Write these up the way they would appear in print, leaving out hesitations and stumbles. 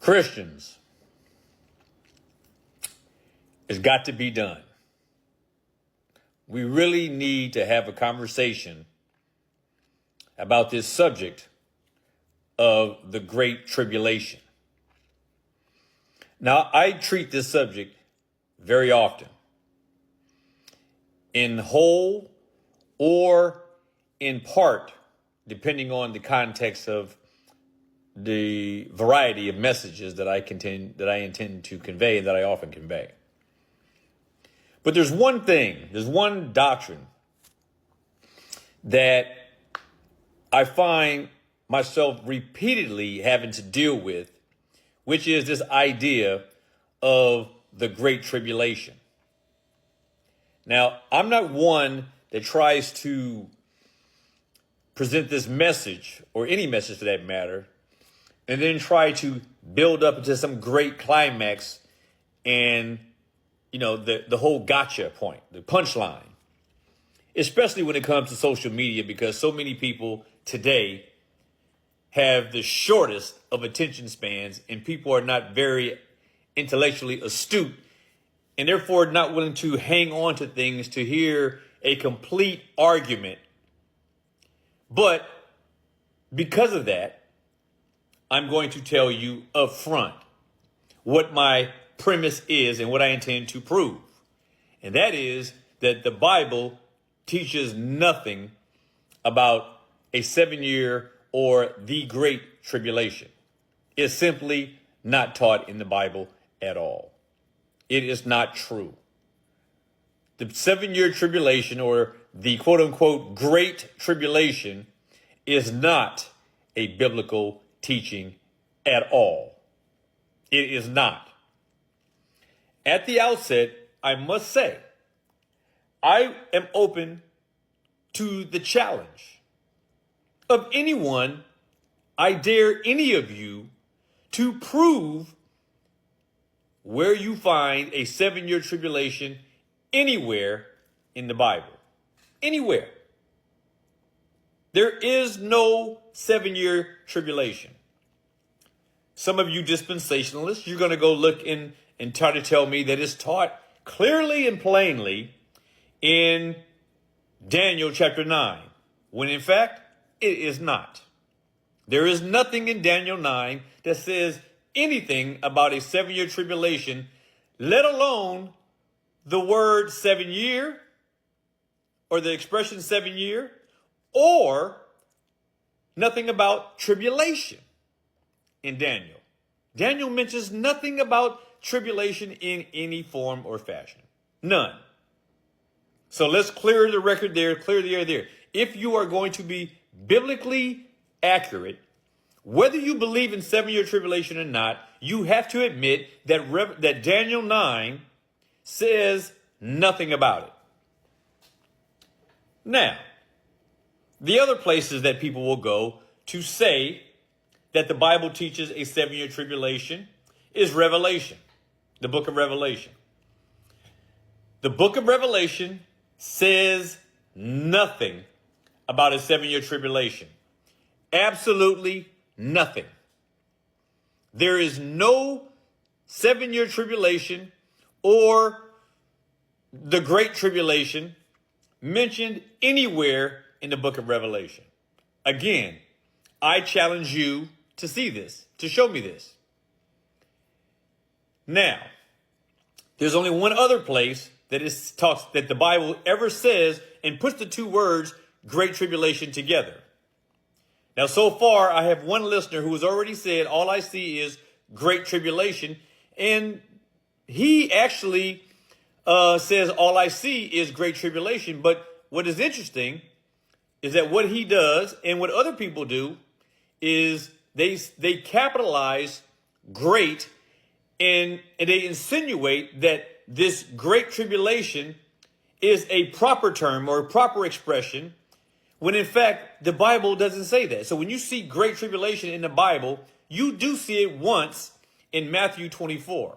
Christians, it's got to be done. We really need to have a conversation about this subject of the Great Tribulation. Now, I treat this subject very often, in whole or in part, depending on the context of the variety of messages that I intend to convey, that I often convey. But there's one doctrine that I find myself repeatedly having to deal with, which is this idea of the Great Tribulation. Now, I'm not one that tries to present this message, or any message for that matter, and then try to build up into some great climax and, the whole gotcha point, the punchline, especially when it comes to social media, because so many people today have the shortest of attention spans, and people are not very intellectually astute, and therefore not willing to hang on to things to hear a complete argument. But because of that, I'm going to tell you up front what my premise is and what I intend to prove. And that is that the Bible teaches nothing about a 7-year or the Great Tribulation. It's simply not taught in the Bible at all. It is not true. The 7-year tribulation, or the quote unquote Great Tribulation, is not a biblical teaching at all. It is not. At the outset, I must say, I am open to the challenge of anyone. I dare any of you to prove where you find a 7-year tribulation anywhere in the Bible. Anywhere. There is no 7-year tribulation. Some of you dispensationalists, you're going to go look in and try to tell me that it's taught clearly and plainly in Daniel chapter 9, when in fact it is not. There is nothing in Daniel 9 that says anything about a 7-year tribulation, let alone the word 7-year or the expression 7-year, or nothing about tribulation in Daniel. Daniel mentions nothing about tribulation in any form or fashion. None. So let's clear the record there, clear the air there. If you are going to be biblically accurate, whether you believe in 7-year tribulation or not, you have to admit that Daniel 9 says nothing about it. Now, the other places that people will go to say that the Bible teaches a 7-year tribulation is Revelation, the book of Revelation. The book of Revelation says nothing about a 7-year tribulation. Absolutely nothing. There is no 7-year tribulation or the Great Tribulation mentioned anywhere in the book of Revelation. Again, I challenge you to see this, to show me this. Now, there's only one other place that the Bible ever says and puts the two words Great Tribulation together. Now, so far, I have one listener who has already said, all I see is Great Tribulation. And he actually says, all I see is Great Tribulation. But what is interesting is that what he does and what other people do is they capitalize great, and they insinuate that this Great Tribulation is a proper term or a proper expression, when in fact the Bible doesn't say that. So when you see Great Tribulation in the Bible, you do see it once in Matthew 24.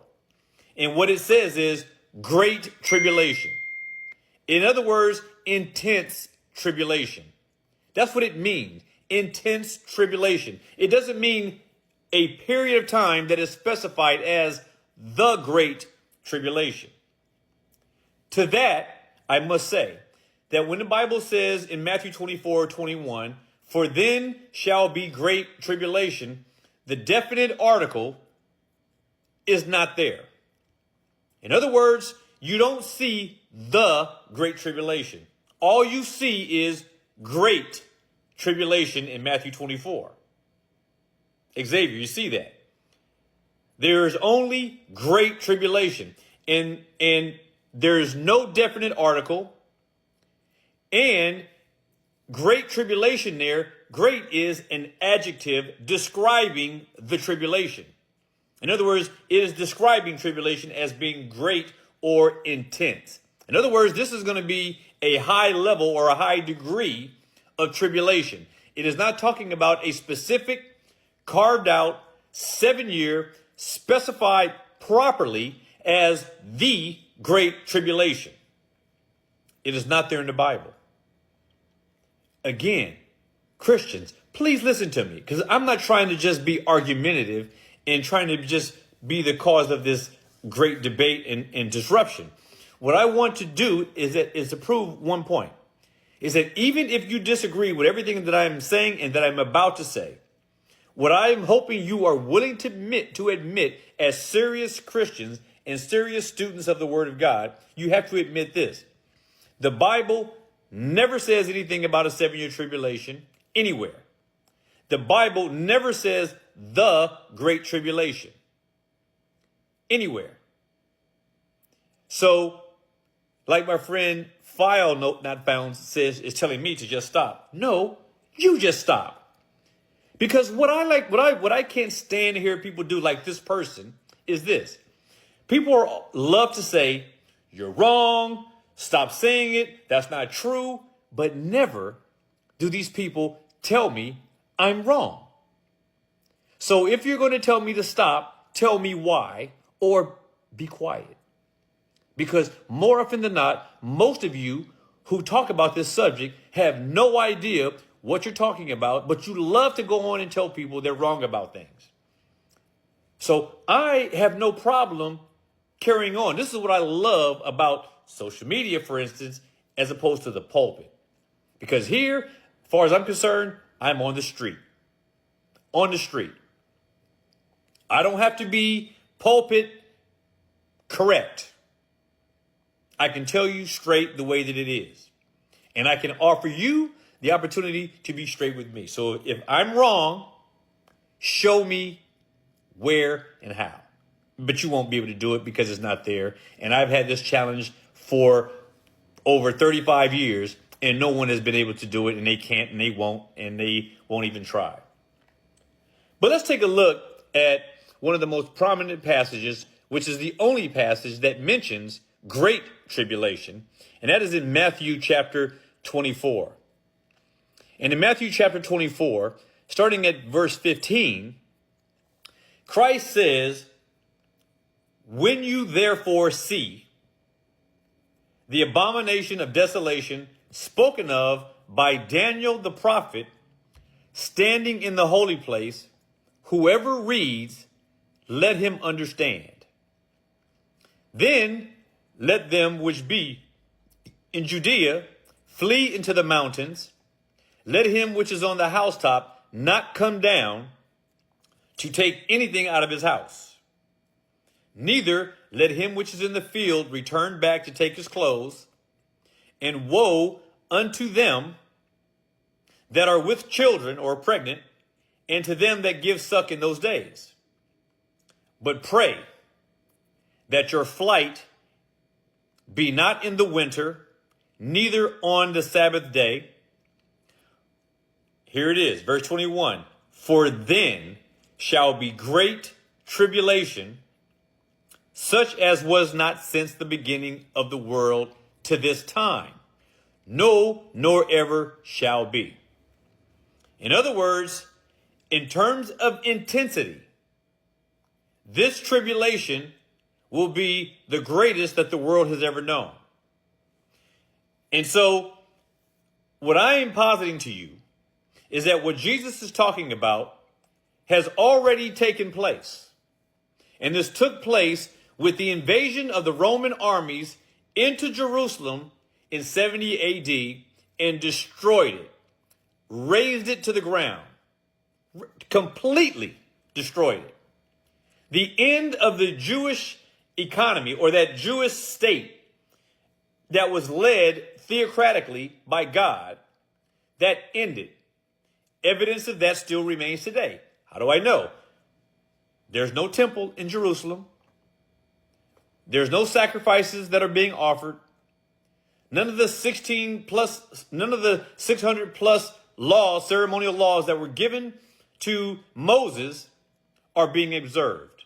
And what it says is Great Tribulation. In other words, intense tribulation. That's what it means. Intense tribulation. It doesn't mean a period of time that is specified as the Great Tribulation. To that, I must say that when the Bible says in Matthew 24:21, for then shall be great tribulation, the definite article is not there. In other words, you don't see the Great Tribulation. All you see is great tribulation in Matthew 24. Xavier, you see that? There is only great tribulation. And there is no definite article. And great tribulation there, great is an adjective describing the tribulation. In other words, it is describing tribulation as being great or intense. In other words, this is going to be a high level or a high degree of tribulation. It is not talking about a specific carved out 7-year specified properly as the Great Tribulation. It is not there in the Bible. Again, Christians, please listen to me, because I'm not trying to just be argumentative and trying to just be the cause of this great debate and disruption. What I want to do is to prove one point, is that even if you disagree with everything that I'm saying and that I'm about to say, what I'm hoping you are willing to admit as serious Christians and serious students of the Word of God, you have to admit this. The Bible never says anything about a 7-year tribulation anywhere. The Bible never says the Great Tribulation anywhere. So, like my friend File Note Not Found says, is telling me to just stop. No, you just stop. Because what I can't stand to hear people do, like this person, is this. People love to say, you're wrong, stop saying it, that's not true, but never do these people tell me I'm wrong. So if you're going to tell me to stop, tell me why, or be quiet. Because more often than not, most of you who talk about this subject have no idea what you're talking about, but you love to go on and tell people they're wrong about things. So I have no problem carrying on. This is what I love about social media, for instance, as opposed to the pulpit. Because here, as far as I'm concerned, I'm on the street. On the street. I don't have to be pulpit correct. I can tell you straight the way that it is. And I can offer you the opportunity to be straight with me. So if I'm wrong, show me where and how. But you won't be able to do it because it's not there. And I've had this challenge for over 35 years, and no one has been able to do it, and they can't, and they won't even try. But let's take a look at one of the most prominent passages, which is the only passage that mentions great tribulation, and that is in Matthew chapter 24. And in Matthew chapter 24, starting at verse 15, Christ says, when you therefore see the abomination of desolation spoken of by Daniel the prophet standing in the holy place, whoever reads, let him understand. Then let them which be in Judea flee into the mountains. Let him which is on the housetop not come down to take anything out of his house. Neither let him which is in the field return back to take his clothes. And woe unto them that are with children or pregnant, and to them that give suck in those days. But pray that your flight be not in the winter, neither on the Sabbath day. Here it is, verse 21. For then shall be great tribulation, such as was not since the beginning of the world to this time. No, nor ever shall be. In other words, in terms of intensity, this tribulation will be the greatest that the world has ever known. And so what I am positing to you is that what Jesus is talking about has already taken place. And this took place with the invasion of the Roman armies into Jerusalem in 70 AD and destroyed it, razed it to the ground, completely destroyed it. The end of the Jewish economy, or that Jewish state that was led theocratically by God, that ended. Evidence of that still remains today. How do I know? There's no temple in Jerusalem. There's no sacrifices that are being offered. None of the 600 plus laws, ceremonial laws that were given to Moses are being observed.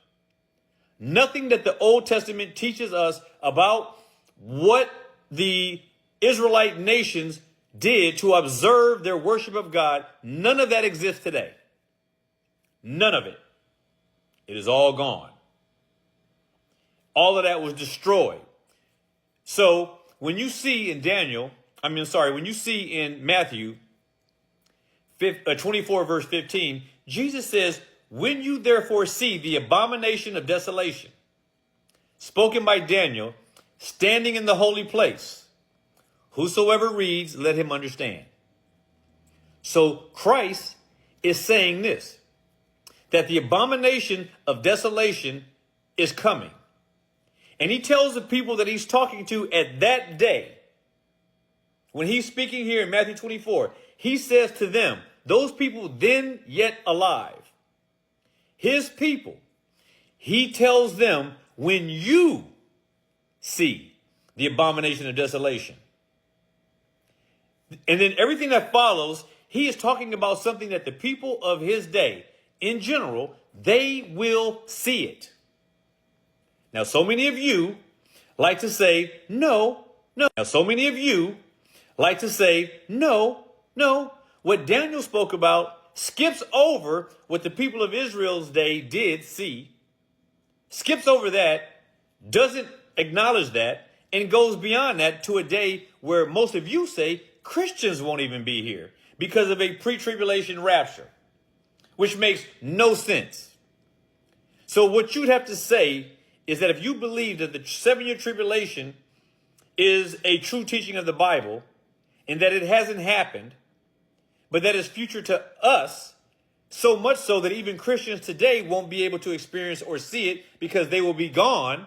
Nothing that the Old Testament teaches us about what the Israelite nations did to observe their worship of God, none of that exists today. None of it. It is all gone. All of that was destroyed. So when you see in when you see in Matthew 24 verse 15, Jesus says, when you therefore see the abomination of desolation, spoken by Daniel, standing in the holy place, whosoever reads, let him understand. So Christ is saying this, that the abomination of desolation is coming. And he tells the people that he's talking to at that day, when he's speaking here in Matthew 24, he says to them, those people then yet alive, his people, he tells them, when you see the abomination of desolation. And then everything that follows, he is talking about something that the people of his day, in general, they will see it. Now, so many of you like to say, no. Now, so many of you like to say, no. What Daniel spoke about skips over what the people of Israel's day did see, skips over that, doesn't acknowledge that, and goes beyond that to a day where most of you say Christians won't even be here because of a pre-tribulation rapture, which makes no sense. So what you'd have to say is that if you believe that the 7-year tribulation is a true teaching of the Bible and that it hasn't happened, but that is future to us, so much so that even Christians today won't be able to experience or see it because they will be gone,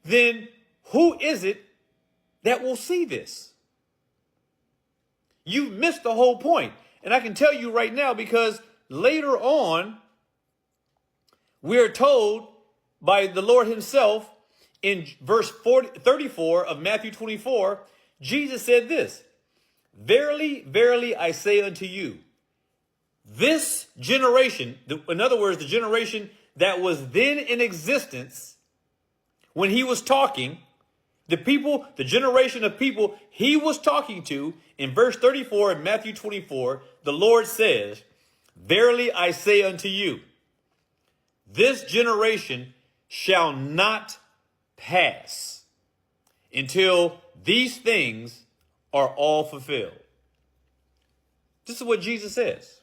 then who is it that will see this? You've missed the whole point. And I can tell you right now, because later on, we're told by the Lord himself in verse 34 of Matthew 24, Jesus said this, verily, verily, I say unto you, this generation, in other words, the generation that was then in existence when he was talking, the generation of people he was talking to, in verse 34 of Matthew 24, the Lord says, verily, I say unto you, this generation shall not pass until these things are all fulfilled. This is what Jesus says.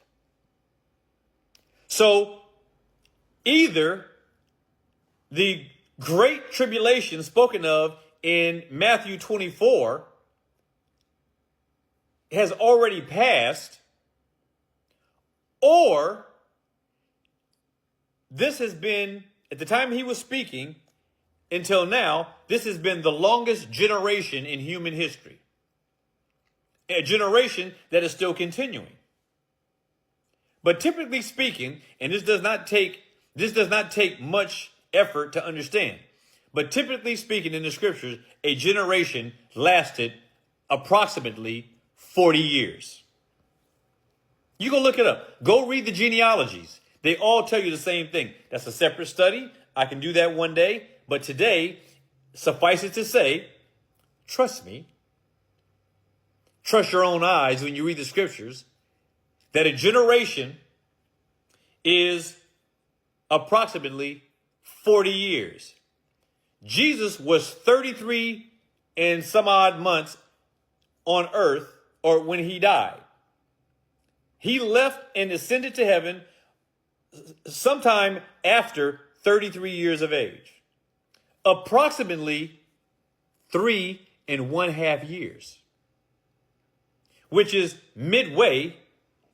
So either the great tribulation spoken of in Matthew 24 has already passed, or this has been, at the time he was speaking until now, this has been the longest generation in human history. A generation that is still continuing. But typically speaking, and this does not take much effort to understand, but typically speaking in the scriptures, a generation lasted approximately 40 years. You go look it up. Go read the genealogies. They all tell you the same thing. That's a separate study. I can do that one day. But today, suffice it to say, trust me. Trust your own eyes when you read the scriptures, that a generation is approximately 40 years. Jesus was 33 and some odd months on earth, or when he died. He left and ascended to heaven sometime after 33 years of age, approximately 3.5 years, which is midway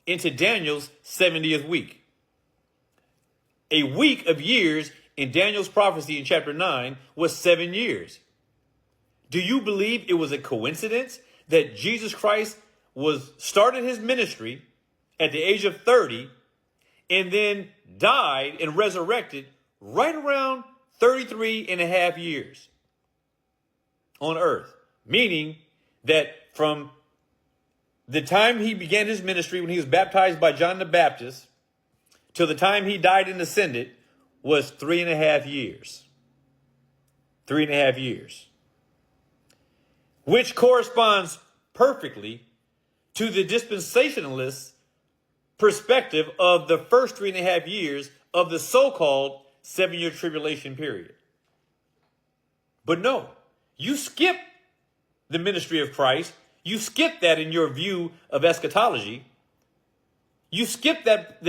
into Daniel's 70th week. A week of years in Daniel's prophecy in chapter 9 was 7 years. Do you believe it was a coincidence that Jesus Christ started his ministry at the age of 30 and then died and resurrected right around 33.5 years on earth? Meaning that from the time he began his ministry, when he was baptized by John the Baptist, till the time he died and ascended, was 3.5 years. 3.5 years. Which corresponds perfectly to the dispensationalist perspective of the first 3.5 years of the so-called 7-year tribulation period. But no, you skip the ministry of Christ. You skip that in your view of eschatology. You skip that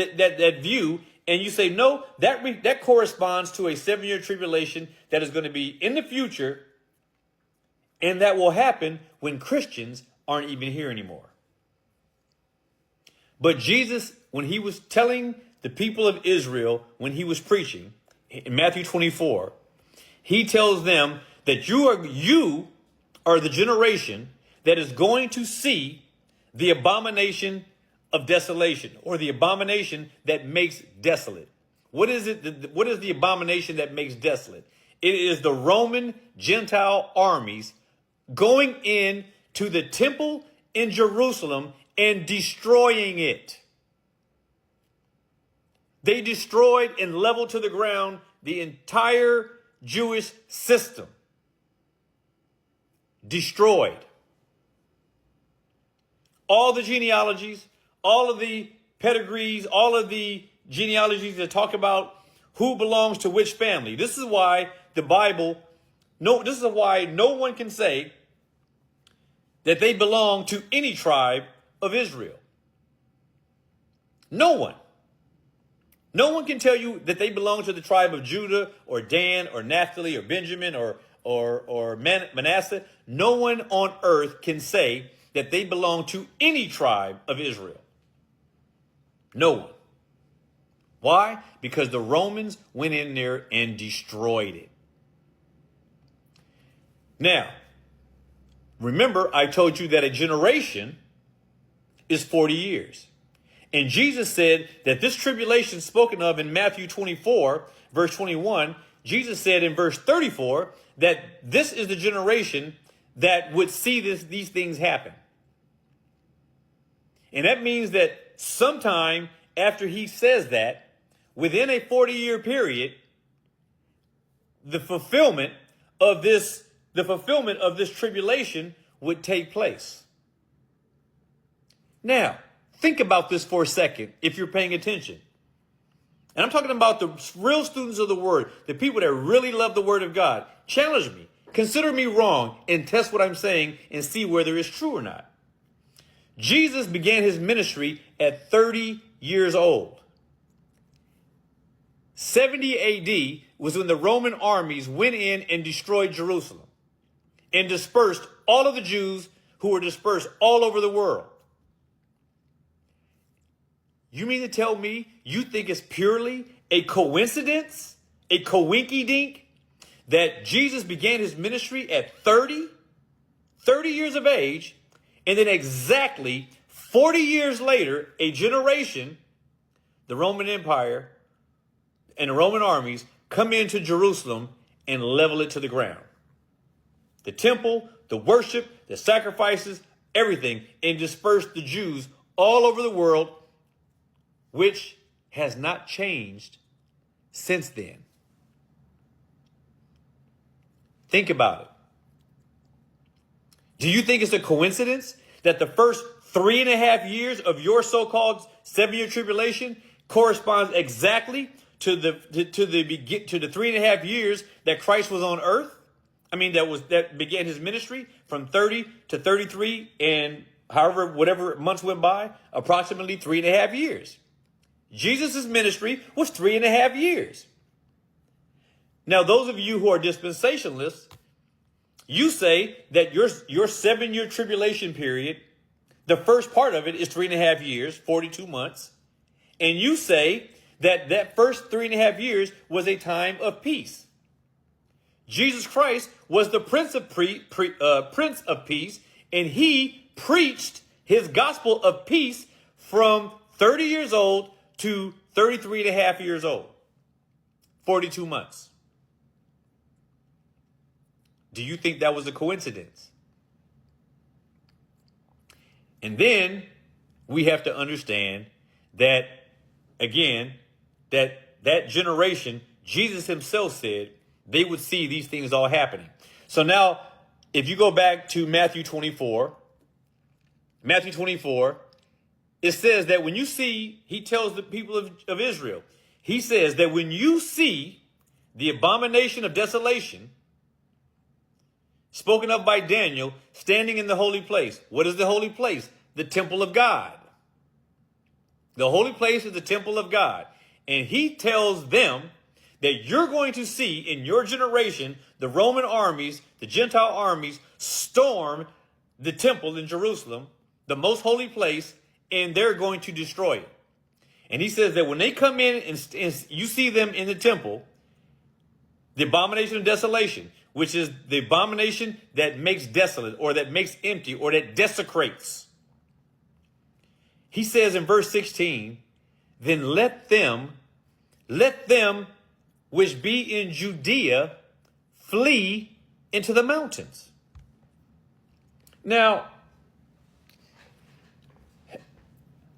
view and you say, no, that corresponds to a 7-year tribulation that is going to be in the future, and that will happen when Christians aren't even here anymore. But Jesus, when he was telling the people of Israel, when he was preaching in Matthew 24, he tells them that you are the generation that is going to see the abomination of desolation, or the abomination that makes desolate. What is it? What is the abomination that makes desolate? It is the Roman Gentile armies going in to the temple in Jerusalem and destroying it. They destroyed and leveled to the ground the entire Jewish system. Destroyed. All the genealogies, all of the pedigrees, all of the genealogies that talk about who belongs to which family. This is why the Bible, this is why no one can say that they belong to any tribe of Israel. No one. No one can tell you that they belong to the tribe of Judah or Dan or Naphtali or Benjamin or Manasseh. No one on earth can say that they belong to any tribe of Israel. No one. Why? Because the Romans went in there and destroyed it. Now, remember, I told you that a generation is 40 years. And Jesus said that this tribulation spoken of in Matthew 24, verse 21, Jesus said in verse 34 that this is the generation that would see these things happen. And that means that sometime after he says that, within a 40-year period, the fulfillment of this tribulation would take place. Now, think about this for a second if you're paying attention. And I'm talking about the real students of the word, the people that really love the word of God. Challenge me. Consider me wrong and test what I'm saying and see whether it's true or not. Jesus began his ministry at 30 years old. 70 AD was when the Roman armies went in and destroyed Jerusalem and dispersed all of the Jews who were dispersed all over the world. You mean to tell me you think it's purely a coincidence, a coinky-dink, that Jesus began his ministry at 30 years of age, and then exactly 40 years later, a generation, the Roman Empire and the Roman armies come into Jerusalem and level it to the ground? The temple, the worship, the sacrifices, everything, and disperse the Jews all over the world, which has not changed since then. Think about it. Do you think it's a coincidence that the first 3.5 years of your so-called 7-year tribulation corresponds exactly to the 3.5 years that Christ was on earth? I mean, that began his ministry from 30 to 33 and however, whatever months went by, approximately 3.5 years. Jesus' ministry was 3.5 years. Now, those of you who are dispensationalists, you say that your 7-year tribulation period, the first part of it is 3.5 years, 42 months. And you say that that first 3.5 years was a time of peace. Jesus Christ was the Prince of Peace, and he preached his gospel of peace from 30 years old to 33.5 years old, 42 months. Do you think that was a coincidence? And then we have to understand that, again, that generation, Jesus himself said they would see these things all happening. So now, if you go back to Matthew 24, it says that when you see, he tells the people of Israel, he says that when you see the abomination of desolation spoken of by Daniel standing in the holy place. What is the holy place? The temple of God. The holy place is the temple of God. And he tells them that you're going to see in your generation the Roman armies, the Gentile armies, storm the temple in Jerusalem, the most holy place, and they're going to destroy it. And he says that when they come in and you see them in the temple, the abomination of desolation, which is the abomination that makes desolate or that makes empty or that desecrates. He says in verse 16, then let them which be in Judea flee into the mountains. Now,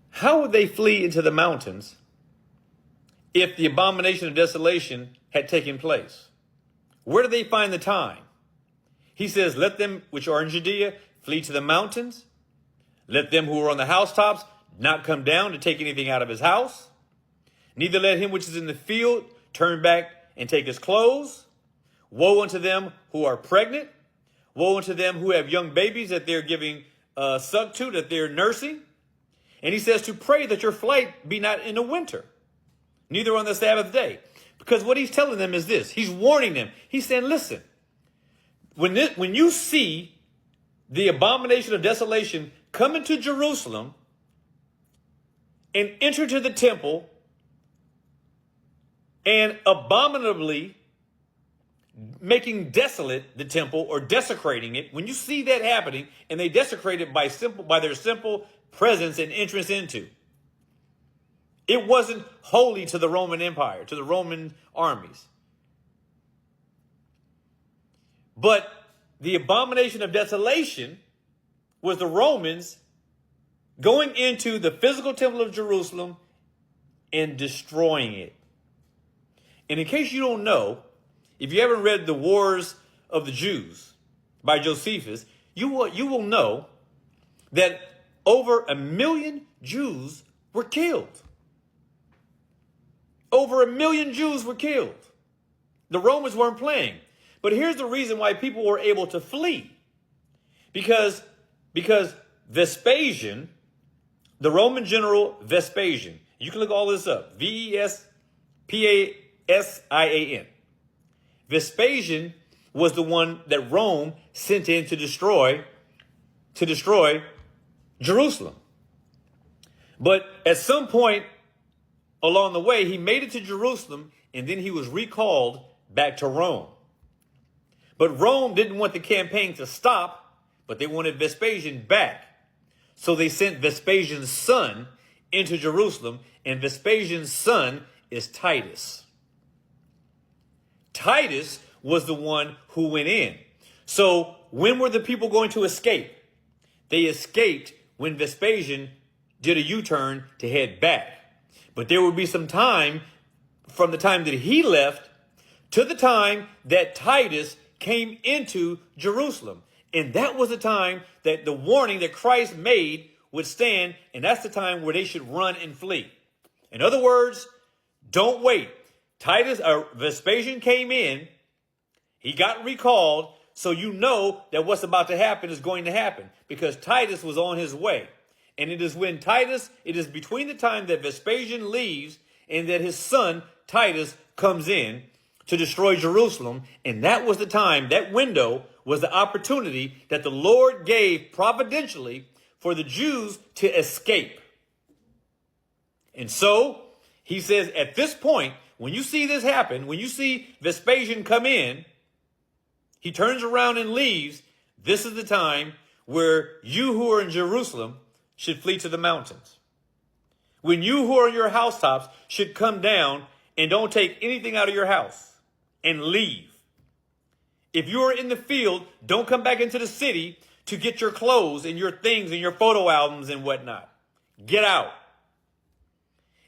how would they flee into the mountains if the abomination of desolation had taken place? Where do they find the time? He says, let them which are in Judea flee to the mountains. Let them who are on the housetops not come down to take anything out of his house. Neither let him which is in the field turn back and take his clothes. Woe unto them who are pregnant. Woe unto them who have young babies that they're giving suck to, that they're nursing. And he says to pray that your flight be not in the winter, neither on the Sabbath day. Because what he's telling them is this. He's warning them. He's saying, listen, when you see the abomination of desolation come into Jerusalem and enter to the temple and abominably making desolate the temple or desecrating it, when you see that happening and they desecrate it by their simple presence and entrance into, it wasn't holy to the Roman Empire, to the Roman armies. But the abomination of desolation was the Romans going into the physical temple of Jerusalem and destroying it. And in case you don't know, if you haven't read The Wars of the Jews by Josephus, you will know that over 1 million Jews were killed. Over 1 million Jews were killed. The Romans weren't playing. But here's the reason why people were able to flee. Because Vespasian, the Roman general Vespasian, you can look all this up, Vespasian. Vespasian was the one that Rome sent in to destroy Jerusalem. But at some point along the way, he made it to Jerusalem, and then he was recalled back to Rome. But Rome didn't want the campaign to stop, but they wanted Vespasian back. So they sent Vespasian's son into Jerusalem, and Vespasian's son is Titus. Titus was the one who went in. So when were the people going to escape? They escaped when Vespasian did a U-turn to head back. But there would be some time from the time that he left to the time that Titus came into Jerusalem. And that was the time that the warning that Christ made would stand. And that's the time where they should run and flee. In other words, don't wait. Vespasian came in. He got recalled. So you know that what's about to happen is going to happen because Titus was on his way. And it is when Titus, it is between the time that Vespasian leaves and that his son Titus comes in to destroy Jerusalem. And that was the time, that window was the opportunity that the Lord gave providentially for the Jews to escape. And so he says at this point, when you see this happen, when you see Vespasian come in, he turns around and leaves. This is the time where you who are in Jerusalem should flee to the mountains. When you who are in your housetops should come down and don't take anything out of your house and leave. If you are in the field, don't come back into the city to get your clothes and your things and your photo albums and whatnot. Get out.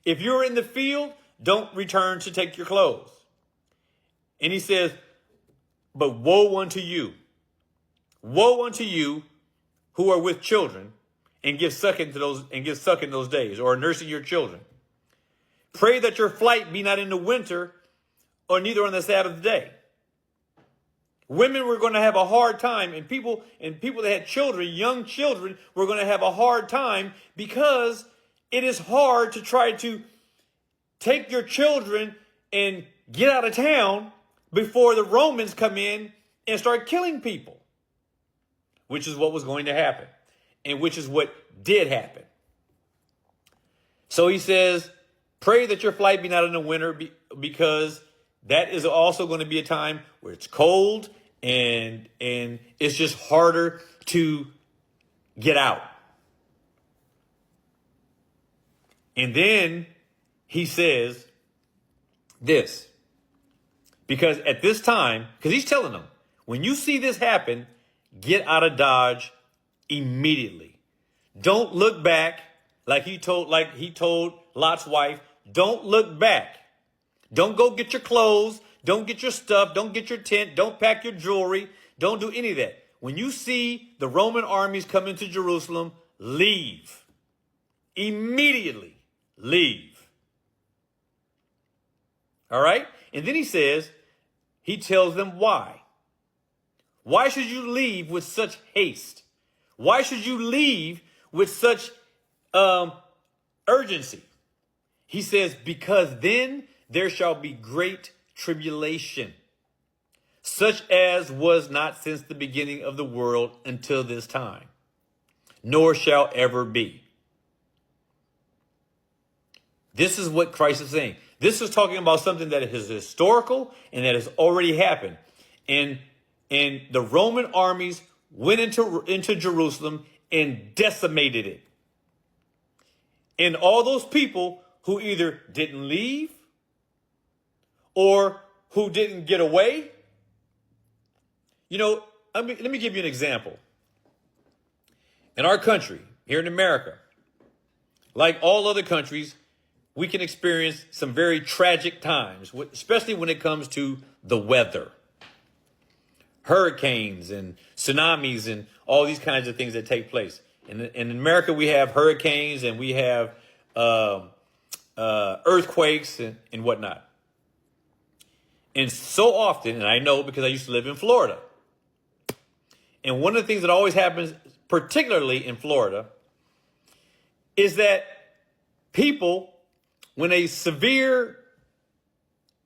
If you're in the field, don't return to take your clothes. And he says, but woe unto you. Woe unto you who are with children and give suck in those days, or are nursing your children. Pray that your flight be not in the winter or neither on the Sabbath day. Women were going to have a hard time, and people that had children, young children, were going to have a hard time because it is hard to try to take your children and get out of town before the Romans come in and start killing people, which is what was going to happen and which is what did happen. So he says, pray that your flight be not in the winter because that is also going to be a time where it's cold and it's just harder to get out. And then he says this, because at this time, because he's telling them, when you see this happen, get out of Dodge immediately. Don't look back like he told Lot's wife. Don't look back. Don't go get your clothes. Don't get your stuff. Don't get your tent. Don't pack your jewelry. Don't do any of that. When you see the Roman armies come into Jerusalem, leave. Immediately leave. All right? And then he tells them why. Why should you leave with such haste? Why should you leave with such urgency? He says, because then there shall be great tribulation, such as was not since the beginning of the world until this time, nor shall ever be. This is what Christ is saying. This is talking about something that is historical and that has already happened. And the Roman armies went into Jerusalem and decimated it. And all those people who either didn't leave or who didn't get away. You know, let me give you an example. In our country, here in America, like all other countries, we can experience some very tragic times, especially when it comes to the weather. Hurricanes and tsunamis and all these kinds of things that take place. In America, we have hurricanes and we have earthquakes and whatnot. And so often, and I know because I used to live in Florida. And one of the things that always happens, particularly in Florida, is that people, when a severe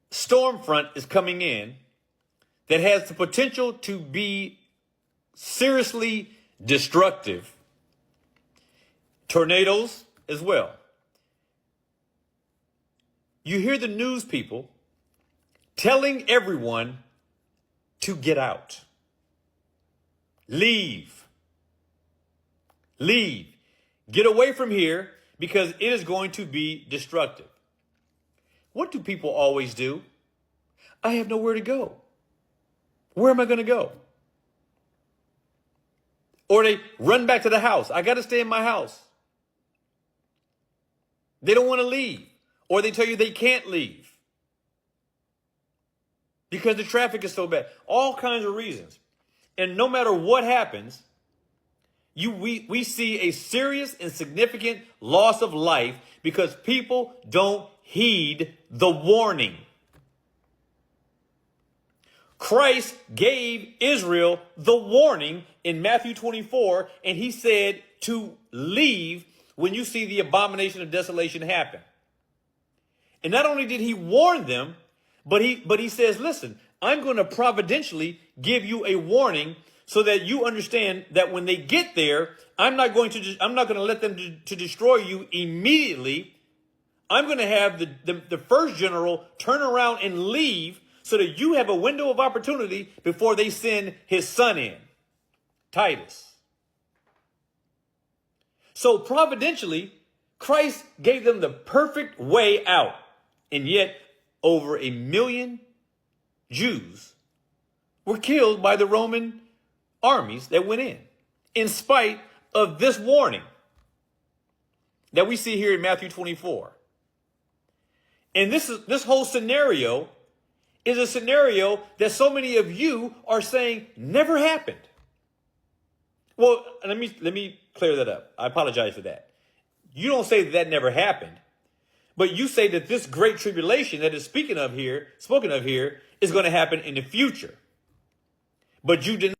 storm front is coming in that has the potential to be seriously destructive, tornadoes as well, you hear the news people telling everyone to get out. Leave. Leave. Get away from here because it is going to be destructive. What do people always do? I have nowhere to go. Where am I going to go? Or they run back to the house. I got to stay in my house. They don't want to leave. Or they tell you they can't leave because the traffic is so bad. All kinds of reasons. And no matter what happens, we see a serious and significant loss of life because people don't heed the warning. Christ gave Israel the warning in Matthew 24, and he said to leave when you see the abomination of desolation happen. And not only did he warn them, but he says, listen, I'm going to providentially give you a warning so that you understand that when they get there, I'm not going to let them to destroy you immediately. I'm going to have the first general turn around and leave so that you have a window of opportunity before they send his son in, Titus. So providentially, Christ gave them the perfect way out. And yet over 1 million Jews were killed by the Roman armies that went in spite of this warning that we see here in Matthew 24. And this whole scenario is a scenario that so many of you are saying never happened. Well, let me clear that up. I apologize for that. You don't say that never happened, but you say that this great tribulation that is spoken of here is going to happen in the future. But you deny